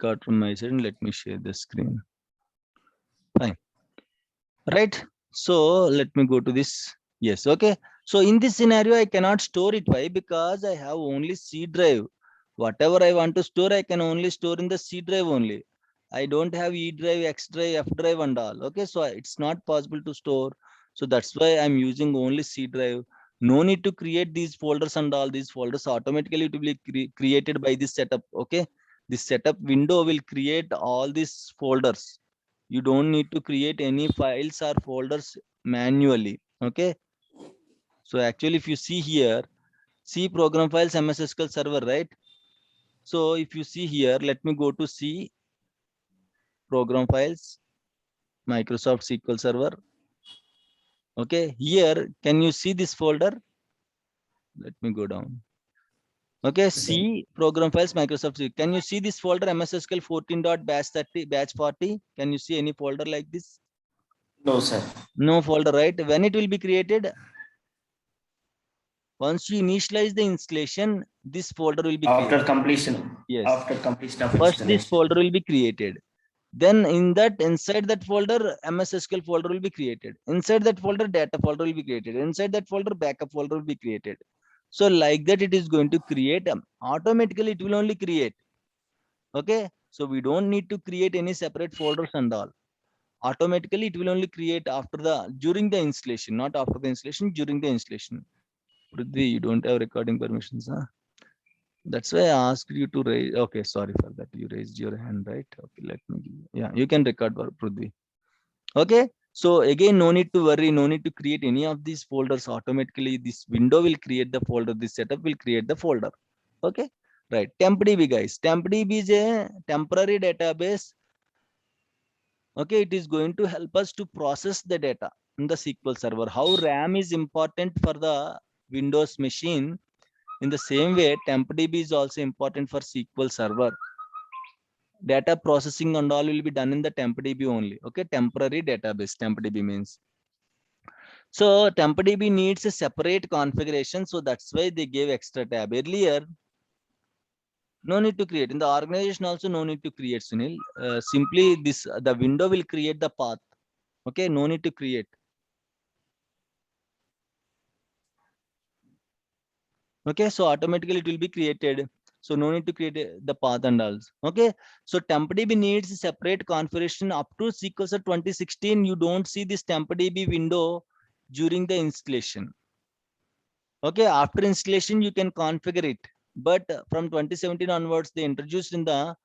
record from my side and let me share the screen. Fine. Right. So let me go to this. Yes. Okay. So in this scenario, I cannot store it. Why? Because I have only C drive. Whatever I want to store, I can only store in the C drive only. I don't have E drive, X drive, F drive and all. Okay. So it's not possible to store. So that's why I'm using only C drive. No need to create these folders and all these folders. Automatically it will be created by this setup. Okay. This setup window will create all these folders. You don't need to create any files or folders manually. Okay. So actually, if you see here, C program files MS SQL Server, right? So if you see here, let me go to C program files, Microsoft SQL Server. Okay. Here, can you see this folder? Let me go down. Okay. C program files, Microsoft SQL. Can you see this folder MS SQL 14.batch30, batch 40? Can you see any folder like this? No, sir. No folder, right? When it will be created? Once you initialize the installation, this folder will be created. After completion. Yes. After completion of First, this installation. folder will be created. Then inside that folder, MS SQL folder will be created. Inside that folder, data folder will be created. Inside that folder, backup folder will be created. So like that, it is going to create automatically. It will only create. Okay. So we don't need to create any separate folders and all. Automatically, it will only create during the installation, not after the installation, during the installation. Prithvi, you don't have recording permissions, huh? That's why I asked you to raise. Okay, sorry for that. You raised your hand, right? Okay, let me give you. Yeah, you can record for Prithvi. Okay, so again, no need to worry. No need to create any of these folders automatically. This window will create the folder. This setup will create the folder. Okay, right. TempDB, guys. TempDB is a temporary database. Okay, it is going to help us to process the data in the SQL Server. How RAM is important for the Windows machine. In the same way, TempDB is also important for SQL Server. Data processing and all will be done in the TempDB only. Okay, temporary database, TempDB means. So TempDB needs a separate configuration. So that's why they gave extra tab. Earlier, no need to create. In the organization also, no need to create, Sunil. Simply the window will create the path. Okay, no need to create. Okay, so automatically it will be created. So no need to create the path and all. Okay, so TempDB needs a separate configuration up to SQL Server 2016. You don't see this TempDB window during the installation. Okay, after installation you can configure it, but from 2017 onwards they introduced in the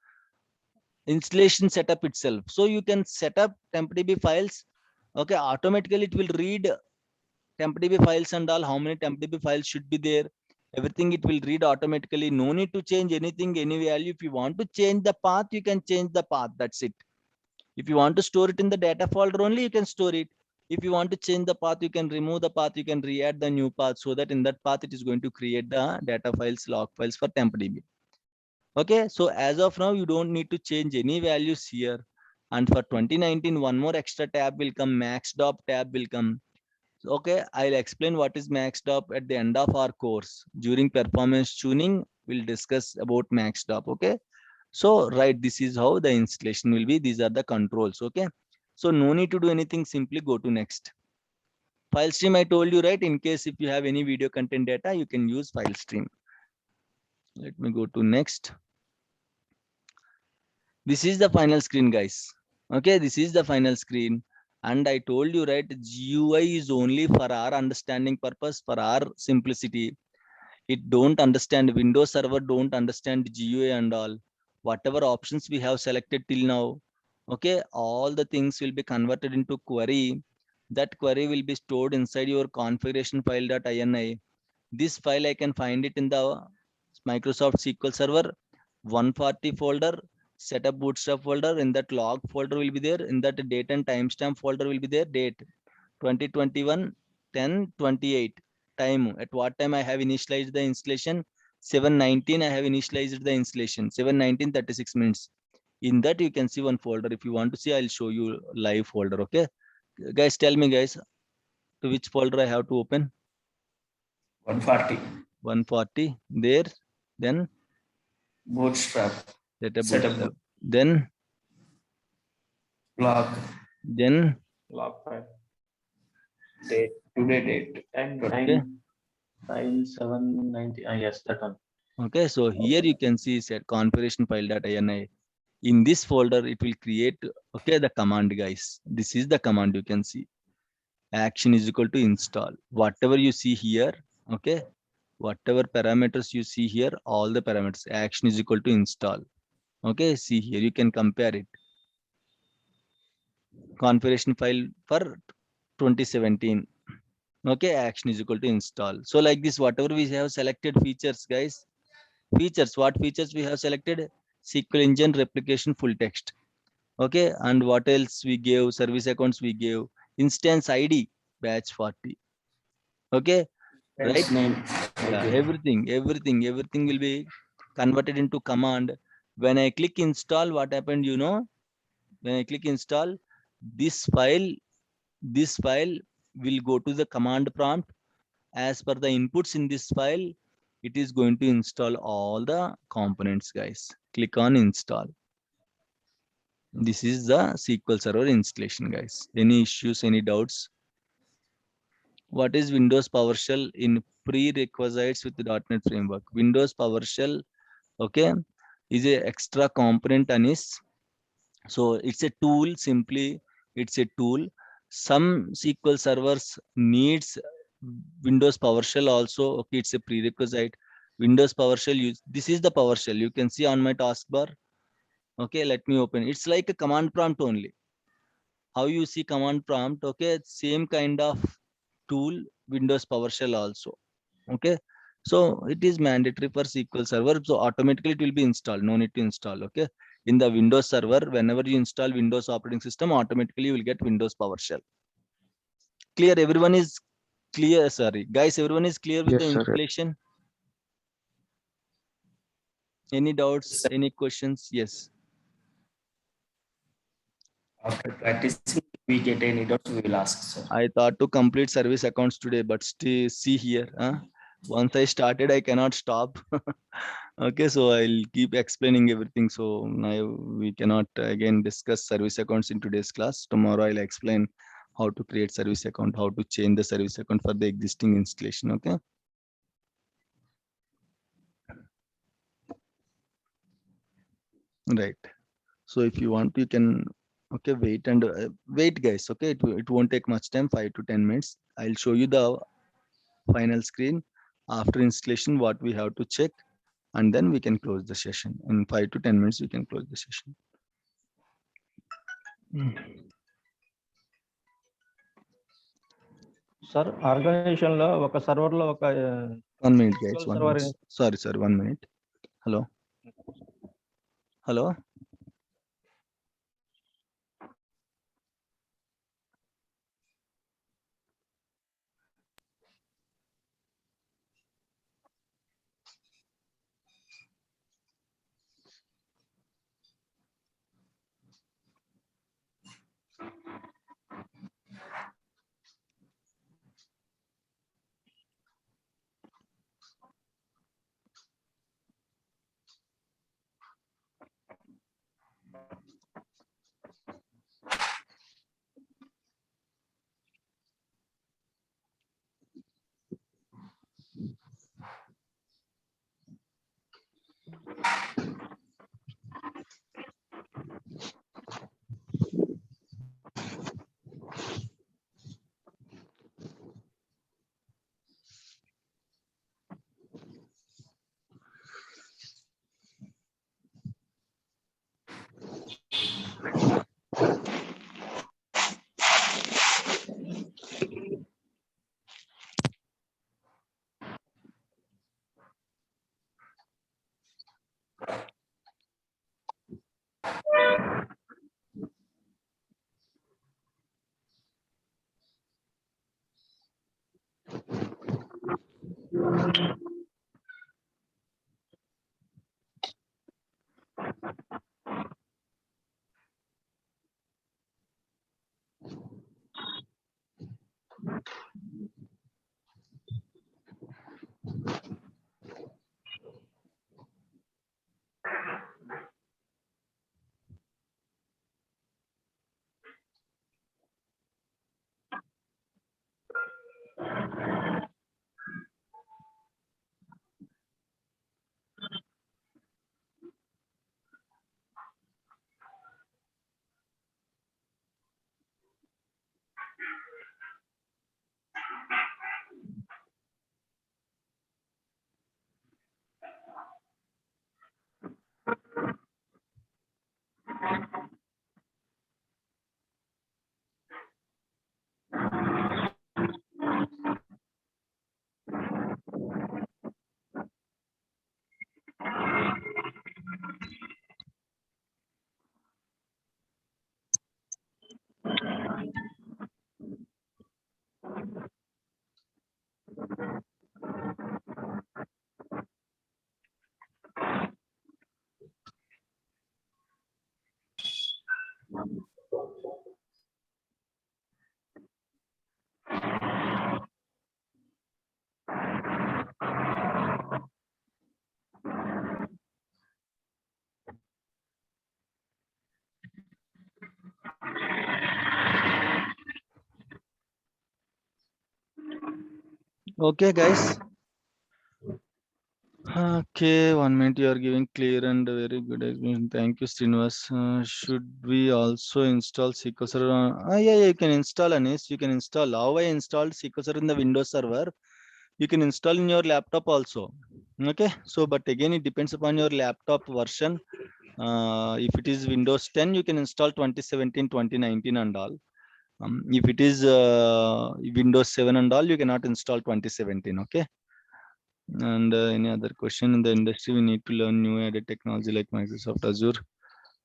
installation setup itself. So you can set up TempDB files. Okay, automatically it will read TempDB files and all. How many TempDB files should be there? Everything it will read automatically. No need to change anything, any value. If you want to change the path, you can change the path. That's it. If you want to store it in the data folder only, you can store it. If you want to change the path, you can remove the path. You can re-add the new path, so that in that path it is going to create the data files, log files for TempDB. Okay, so as of now, you don't need to change any values here. And for 2019, one more extra tab will come. MaxDOP tab will come. Okay, I'll explain what is MaxDOP at the end of our course. During performance tuning, we'll discuss about MaxDOP. Okay, so right, this is how the installation will be. These are the controls. Okay, so no need to do anything. Simply go to next. File stream, I told you, right? In case if you have any video content data, you can use file stream. Let me go to next. This is the final screen, guys. Okay, this is the final screen. And I told you, right, GUI is only for our understanding purpose, for our simplicity. It don't understand Windows Server, don't understand GUI and all. Whatever options we have selected till now, okay, all the things will be converted into query. That query will be stored inside your configuration file.ini. This file I can find it in the Microsoft SQL Server 140 folder. Setup bootstrap folder. In that log folder will be there. In that date and timestamp folder will be there. Date 2021 10/28. Time, at what time I have initialized the installation. 7:19 I have initialized the installation. 7:19 36 minutes. In that you can see one folder. If you want to see, I'll show you live folder. Okay, guys, tell me, guys, to which folder I have to open. 140. 140 there. Then Bootstrap. setup Setup bootstrap. then Log. Log file. Date. Today date. And Okay. 9/7/90. Yes, that one. Okay, so here you can see set configuration file.ini. In this folder, it will create, okay, the command, guys. This is the command you can see. Action is equal to install. Whatever you see here, okay, whatever parameters you see here, all the parameters, action is equal to install. Okay, see here, you can compare it. Configuration file for 2017. Okay, action is equal to install. So like this, whatever we have selected features, guys, features, what features we have selected? SQL engine replication full text. Okay, and what else we gave? Service accounts we gave. Instance ID batch 40. Okay, right? Its name. Yeah, Okay. everything will be converted into command. When I click install, what happened, you know? When I click install, this file will go to the command prompt. As per the inputs in this file, it is going to install all the components, guys. Click on install. This is the SQL Server installation, guys. Any issues, any doubts? What is Windows PowerShell in prerequisites with the .NET Framework? Windows PowerShell, okay, is a extra component, Anis. So it's a tool, simply, it's a tool. Some SQL servers needs Windows PowerShell also. Okay, it's a prerequisite. Windows PowerShell, use this is the PowerShell. You can see on my taskbar. Okay, let me open. It's like a command prompt only. How you see command prompt? Okay, same kind of tool, Windows PowerShell also. Okay, so it is mandatory for SQL Server. So automatically it will be installed. No need to install. Okay, in the Windows Server, whenever you install Windows operating system, automatically you will get Windows PowerShell. Clear? Everyone is clear? Sorry, guys, everyone is clear with Yes, the sir. installation? Any doubts? Sir. Any questions? Yes. After practicing, we get any doubts, we will ask, sir. I thought to complete service accounts today, but still see here. Once I started, I cannot stop. Okay, so I'll keep explaining everything. So now we cannot again discuss service accounts in today's class. Tomorrow I'll explain how to create service account, how to change the service account for the existing installation. Okay. Right. So if you want, you can, okay, wait and wait, guys. Okay, it won't take much time, 5 to 10 minutes. I'll show you the final screen after installation, what we have to check, and then we can close the session. In 5 to 10 minutes, we can close the session. Sir organisation లో ఒక server లో ఒక 1 minute, guys. SQL 1 server minute. Sorry. 1 minute. Hello. Okay, guys. Okay, 1 minute. You are giving clear and very good explanation. Thank you, Srinivas. Should we also install SQL Server? Yeah, you can install, Anis. You can install. How I installed SQL Server in the Windows Server, you can install in your laptop also. Okay, so but again, it depends upon your laptop version. If it is Windows 10, you can install 2017, 2019 and all. If it is Windows 7 and all, you cannot install 2017. Okay. And any other question in the industry, we need to learn new added technology like Microsoft Azure.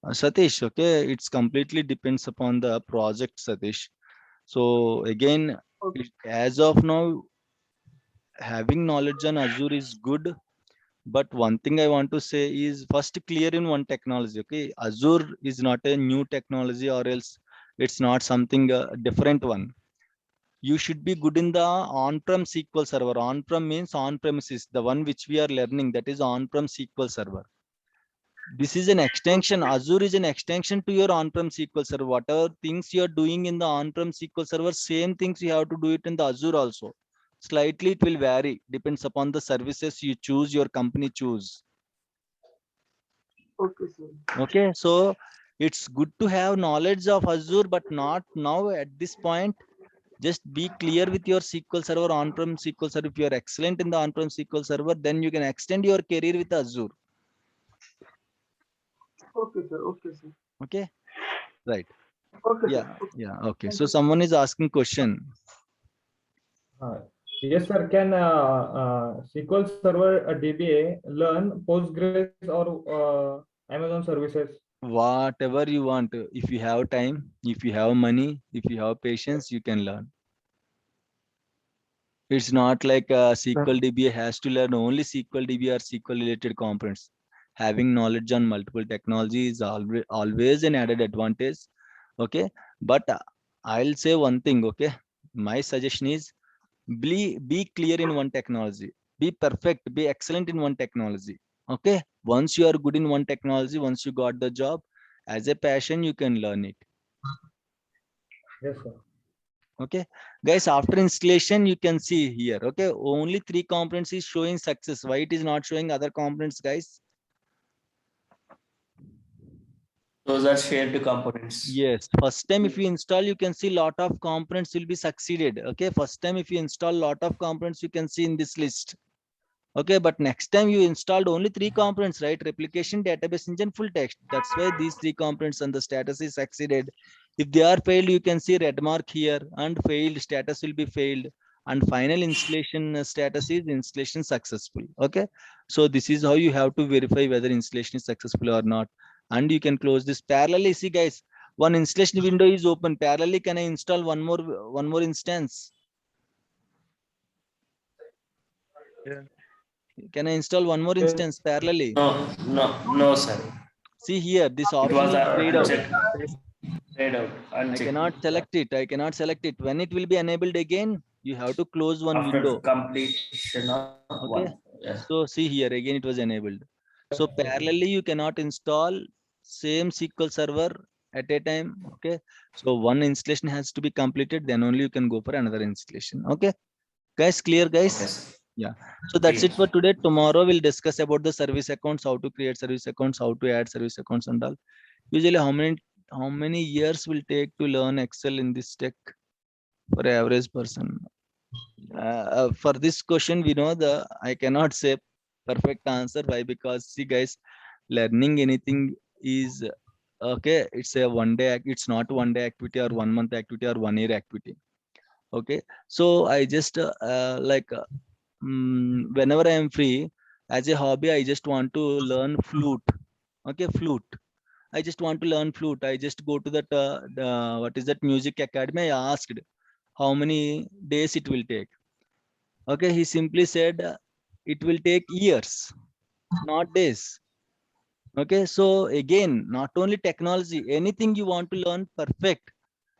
Satish, okay, it's completely depends upon the project, Satish. So again, as of now, having knowledge on Azure is good. But one thing I want to say is first clear in one technology. Okay, Azure is not a new technology, or else it's not something different one. You should be good in the on-prem SQL Server. On-prem means on-premises, the one which we are learning, that is on-prem SQL Server. This is an extension. Azure is an extension to your on-prem SQL Server. Whatever things you are doing in the on-prem SQL Server, same things you have to do it in the Azure also. Slightly it will vary, depends upon the services you choose, your company choose. Okay, sir. Okay, so it's good to have knowledge of Azure, but not now at this point. Just be clear with your SQL Server, on-prem SQL Server. If you are excellent in the on-prem SQL Server, then you can extend your career with Azure. Okay, sir. Okay, sir. Okay, right. Okay, Yeah, sir. Okay. yeah. Okay, Thank so you. someone is asking question. Yes, sir. Can SQL Server DBA learn Postgres or Amazon services? Whatever you want. If you have time, if you have money, if you have patience, you can learn. It's not like SQL DBA has to learn only SQL DB or SQL related components. Having knowledge on multiple technologies is always an added advantage. Okay, but I'll say one thing. Okay, my suggestion is be clear in one technology, be perfect, be excellent in one technology. Okay, once you are good in one technology, once you got the job as a passion, you can learn it. Yes, sir. Okay, guys, after installation you can see here. Okay, only 3 components is showing success. Why it is not showing other components, guys? Those are shared components. Yes, first time if you install, you can see lot of components will be succeeded. Okay, first time if you install lot of components, you can see in this list. Okay, but next time you installed only 3 components, right? Replication, database engine, full text. That's why these 3 components and the status is succeeded. If they are failed, you can see red mark here, and failed status will be failed, and final installation status is installation successful. Okay, so this is how you have to verify whether installation is successful or not. And you can close this parallelly. See guys, one installation window is open parallelly. Can I install one more instance? Can I install one more instance parallelly? No, sir. See here, this It option was is grayed out. grayed out, I unchecked. cannot select it. I cannot select it. When it will be enabled again, you have to close one After window. completion of Okay. one. Yeah. So see here, again it was enabled. So parallelly, you cannot install same SQL Server at a time. Okay. So one installation has to be completed, then only you can go for another installation. Okay. Guys, clear, guys? Okay, sir. Yeah. So that's it for Clear. today. Tomorrow we'll discuss about the service accounts, how to create service accounts, how to add service accounts and all. Usually how many years will take to learn Excel in this tech for average person? For this question, we know I cannot say perfect answer. Why? Because see guys, learning anything is okay. It's a one day, it's not 1 day activity or 1 month activity or 1 year activity. Okay. So I just whenever I am free as a hobby, I just want to learn flute. Okay, flute. I just want to learn flute. I just go to that what is that music academy. I asked how many days it will take. Okay, he simply said it will take years, not days. Okay, so again, not only technology, anything you want to learn perfect,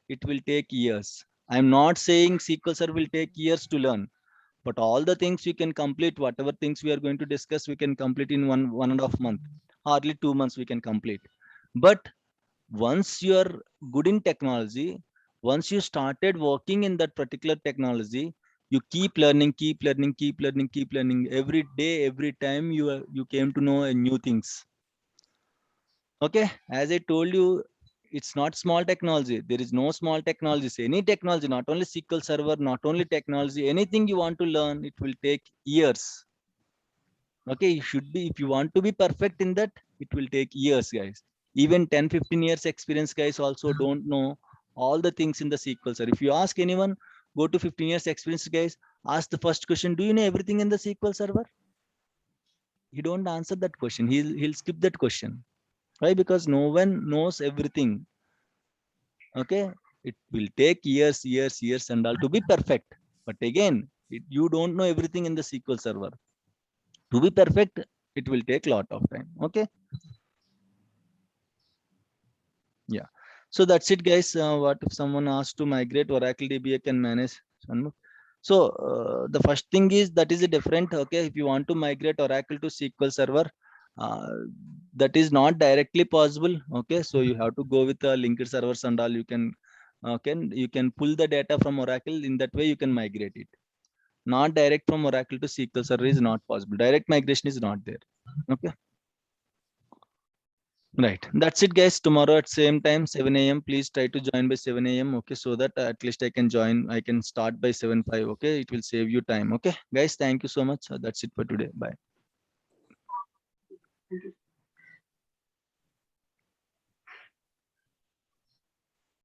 it will take years. I'm not saying SQL Server will take years to learn, but all the things we can complete, whatever things we are going to discuss, we can complete in 1.5 month, hardly 2 months we can complete. But once you are good in technology, once you started working in that particular technology, you keep learning, keep learning, keep learning, keep learning. Every day, every time you came to know a new things. Okay, as I told you, it's not small technology. There is no small technologies. Any technology, not only SQL Server, not only technology, anything you want to learn, it will take years. Okay, you should be, if you want to be perfect in that, it will take years, guys. Even 10-15 years experience guys also don't know all the things in the SQL Server. If you ask anyone, go to 15 years experience guys, ask the first question, do you know everything in the SQL Server? He don't answer that question. He'll skip that question. Why? Because no one knows everything. Okay, it will take years and all to be perfect. But again, you don't know everything in the SQL Server. To be perfect, it will take a lot of time. Okay. Yeah. So that's it, guys. What if someone asks to migrate Oracle DB, I can manage. So the first thing is that is a different. Okay, if you want to migrate Oracle to SQL Server, uh, that is not directly possible. Okay, so you have to go with the linked servers and all. You can pull the data from Oracle. In that way, you can migrate it. Not direct from Oracle to SQL Server is not possible. Direct migration is not there. Okay. Right. That's it, guys. Tomorrow at same time, 7 a.m. Please try to join by 7 a.m. Okay, so that at least I can join. I can start by 7:05. Okay, it will save you time. Okay, guys. Thank you so much. That's it for today. Bye. Thank you.